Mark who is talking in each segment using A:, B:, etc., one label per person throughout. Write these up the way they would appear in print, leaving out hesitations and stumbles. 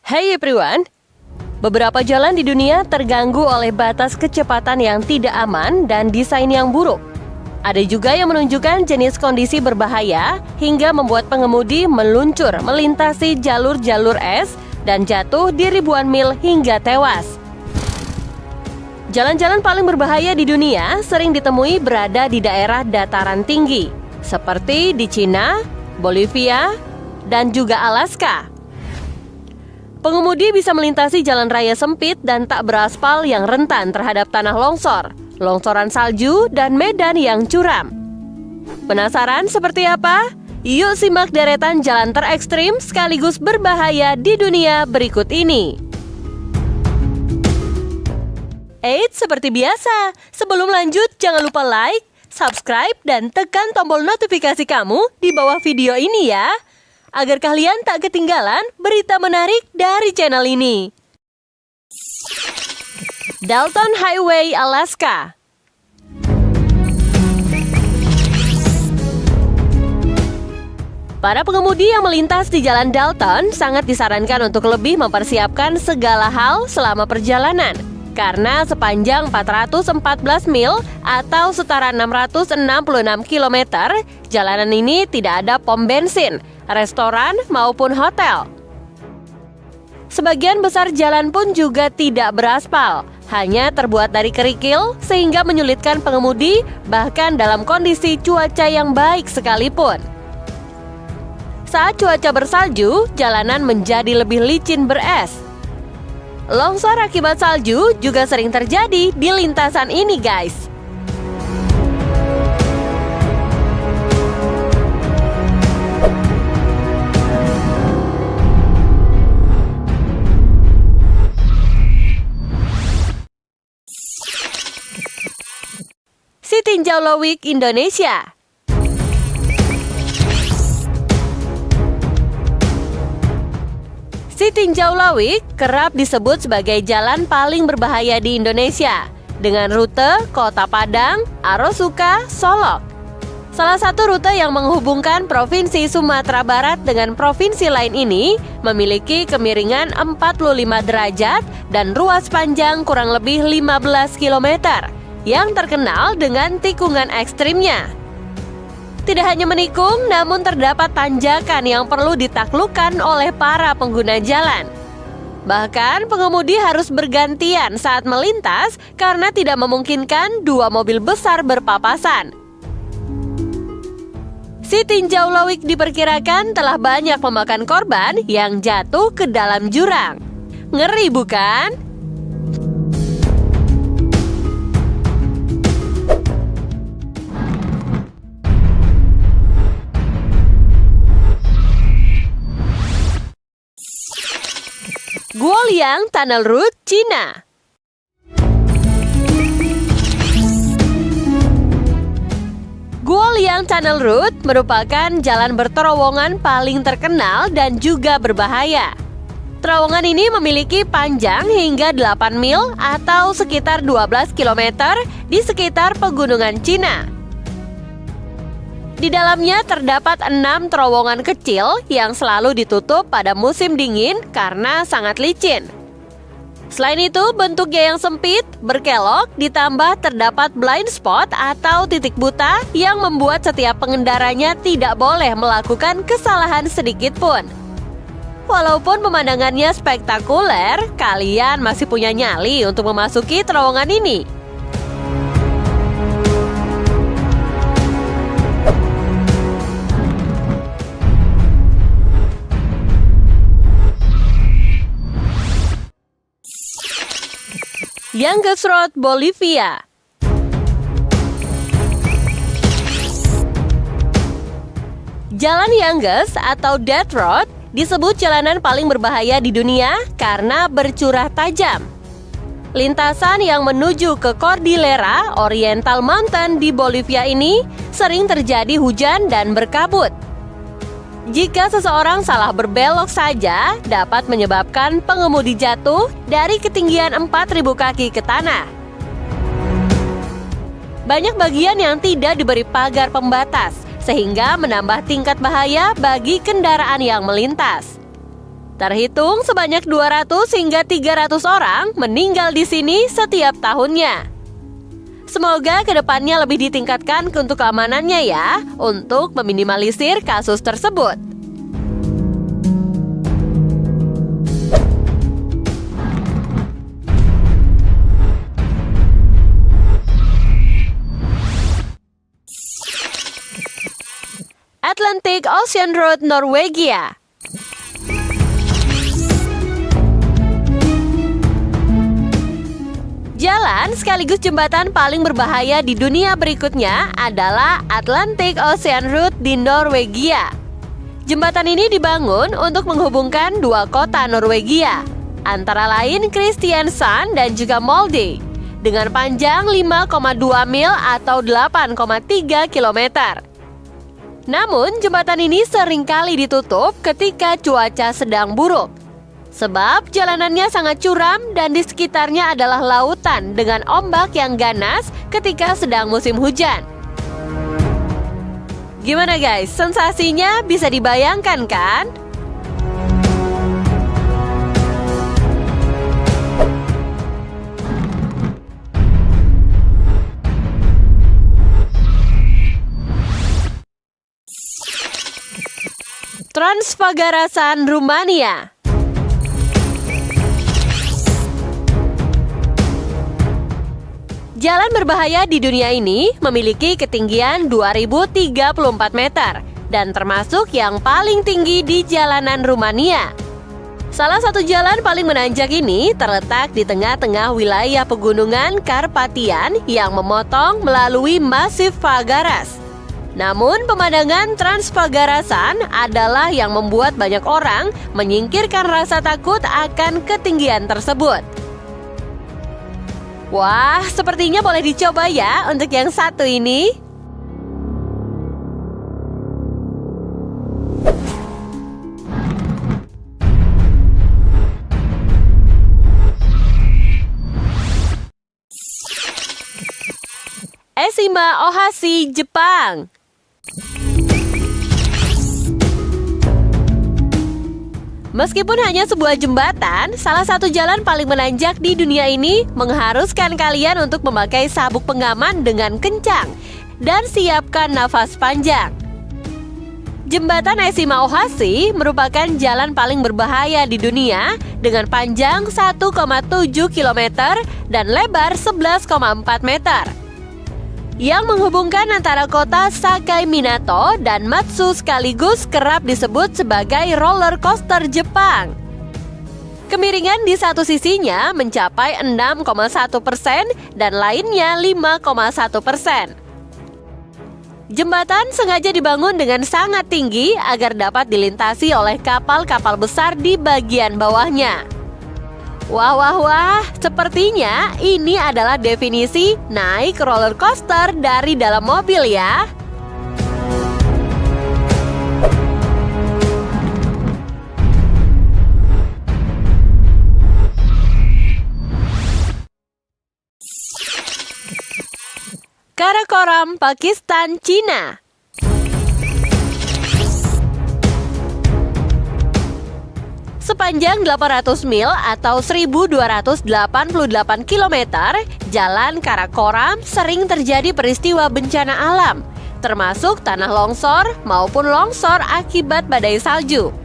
A: Hey everyone! Beberapa jalan di dunia terganggu oleh batas kecepatan yang tidak aman dan desain yang buruk. Ada juga yang menunjukkan jenis kondisi berbahaya hingga membuat pengemudi meluncur melintasi jalur-jalur es dan jatuh di ribuan mil hingga tewas. Jalan-jalan paling berbahaya di dunia sering ditemui berada di daerah dataran tinggi, seperti di Cina, Bolivia, dan juga Alaska. Pengemudi bisa melintasi jalan raya sempit dan tak beraspal yang rentan terhadap tanah longsor, longsoran salju, dan medan yang curam. Penasaran seperti apa? Yuk simak deretan jalan terekstrim sekaligus berbahaya di dunia berikut ini. Eits, seperti biasa, sebelum lanjut jangan lupa like, subscribe, dan tekan tombol notifikasi kamu di bawah video ini ya, agar kalian tak ketinggalan berita menarik dari channel ini. Dalton Highway, Alaska. Para pengemudi yang melintas di Jalan Dalton sangat disarankan untuk lebih mempersiapkan segala hal selama perjalanan, karena sepanjang 414 mil atau setara 666 km, jalanan ini tidak ada pom bensin, restoran, maupun hotel. Sebagian besar jalan pun juga tidak beraspal, hanya terbuat dari kerikil sehingga menyulitkan pengemudi bahkan dalam kondisi cuaca yang baik sekalipun. Saat cuaca bersalju, jalanan menjadi lebih licin beres. Longsor akibat salju juga sering terjadi di lintasan ini, guys. Sitinjau Lowik, Indonesia. Sitinjau Lowik kerap disebut sebagai jalan paling berbahaya di Indonesia, dengan rute Kota Padang, Arosuka, Solok. Salah satu rute yang menghubungkan Provinsi Sumatera Barat dengan provinsi lain ini memiliki kemiringan 45 derajat dan ruas panjang kurang lebih 15 km, yang terkenal dengan tikungan ekstrimnya. Tidak hanya menikung, namun terdapat tanjakan yang perlu ditaklukkan oleh para pengguna jalan. Bahkan pengemudi harus bergantian saat melintas karena tidak memungkinkan dua mobil besar berpapasan. Sitinjau Lowik diperkirakan telah banyak memakan korban yang jatuh ke dalam jurang. Ngeri bukan? Guoliang Tunnel Road, Cina. Guoliang Tunnel Road merupakan jalan berterowongan paling terkenal dan juga berbahaya. Terowongan ini memiliki panjang hingga 8 mil atau sekitar 12 km di sekitar pegunungan Cina. Di dalamnya terdapat 6 terowongan kecil yang selalu ditutup pada musim dingin karena sangat licin. Selain itu, bentuknya yang sempit, berkelok, ditambah terdapat blind spot atau titik buta yang membuat setiap pengendaranya tidak boleh melakukan kesalahan sedikit pun. Walaupun pemandangannya spektakuler, kalian masih punya nyali untuk memasuki terowongan ini. Yangtze Road, Bolivia. Jalan Yangtze atau Death Road disebut jalanan paling berbahaya di dunia karena bercurah tajam. Lintasan yang menuju ke Cordillera Oriental Mountain di Bolivia ini sering terjadi hujan dan berkabut. Jika seseorang salah berbelok saja, dapat menyebabkan pengemudi jatuh dari ketinggian 4.000 kaki ke tanah. Banyak bagian yang tidak diberi pagar pembatas, sehingga menambah tingkat bahaya bagi kendaraan yang melintas. Terhitung sebanyak 200 hingga 300 orang meninggal di sini setiap tahunnya. Semoga kedepannya lebih ditingkatkan untuk keamanannya ya, untuk meminimalisir kasus tersebut. Atlantic Ocean Road, Norwegia. Jalan sekaligus jembatan paling berbahaya di dunia berikutnya adalah Atlantic Ocean Road di Norwegia. Jembatan ini dibangun untuk menghubungkan dua kota Norwegia, antara lain Kristiansand dan juga Molde, dengan panjang 5,2 mil atau 8,3 kilometer. Namun, jembatan ini seringkali ditutup ketika cuaca sedang buruk. Sebab jalanannya sangat curam dan di sekitarnya adalah lautan dengan ombak yang ganas ketika sedang musim hujan. Gimana guys, sensasinya bisa dibayangkan kan? Transfagarasan, Rumania. Jalan berbahaya di dunia ini memiliki ketinggian 2034 meter dan termasuk yang paling tinggi di jalanan Rumania. Salah satu jalan paling menanjak ini terletak di tengah-tengah wilayah pegunungan Karpatian yang memotong melalui masif Fagaras. Namun pemandangan Transfagarasan adalah yang membuat banyak orang menyingkirkan rasa takut akan ketinggian tersebut. Wah, sepertinya boleh dicoba ya untuk yang satu ini. Eshima Ohashi, Jepang. Meskipun hanya sebuah jembatan, salah satu jalan paling menanjak di dunia ini mengharuskan kalian untuk memakai sabuk pengaman dengan kencang dan siapkan nafas panjang. Jembatan Eshima Ohashi merupakan jalan paling berbahaya di dunia dengan panjang 1,7 km dan lebar 11,4 meter. Yang menghubungkan antara kota Sakai Minato dan Matsu sekaligus kerap disebut sebagai roller coaster Jepang. Kemiringan di satu sisinya mencapai 6,1% dan lainnya 5,1%. Jembatan sengaja dibangun dengan sangat tinggi agar dapat dilintasi oleh kapal-kapal besar di bagian bawahnya. Wah, sepertinya ini adalah definisi naik roller coaster dari dalam mobil ya. Karakoram, Pakistan, Cina. Sepanjang 800 mil atau 1288 km, jalan Karakoram sering terjadi peristiwa bencana alam, termasuk tanah longsor maupun longsor akibat badai salju.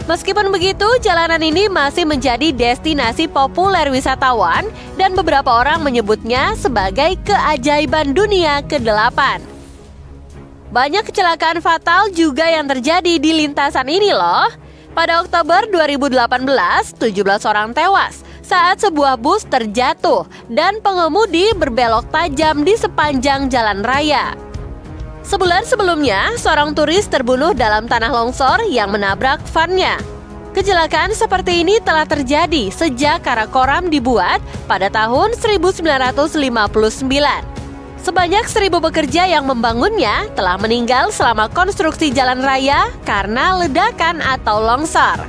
A: Meskipun begitu, jalanan ini masih menjadi destinasi populer wisatawan dan beberapa orang menyebutnya sebagai keajaiban dunia ke-8. Banyak kecelakaan fatal juga yang terjadi di lintasan ini loh. Pada Oktober 2018, 17 orang tewas saat sebuah bus terjatuh dan pengemudi berbelok tajam di sepanjang jalan raya. Sebulan sebelumnya, seorang turis terbunuh dalam tanah longsor yang menabrak van-nya. Kecelakaan seperti ini telah terjadi sejak Karakoram dibuat pada tahun 1959. Sebanyak 1.000 pekerja yang membangunnya telah meninggal selama konstruksi jalan raya karena ledakan atau longsor.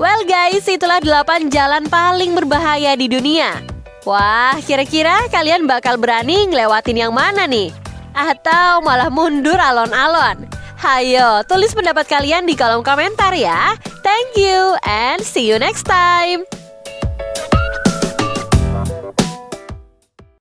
A: Well guys, itulah 8 jalan paling berbahaya di dunia. Wah, kira-kira kalian bakal berani ngelewatin yang mana nih? Atau malah mundur alon-alon? Hayo, tulis pendapat kalian di kolom komentar ya. Thank you and see you next time.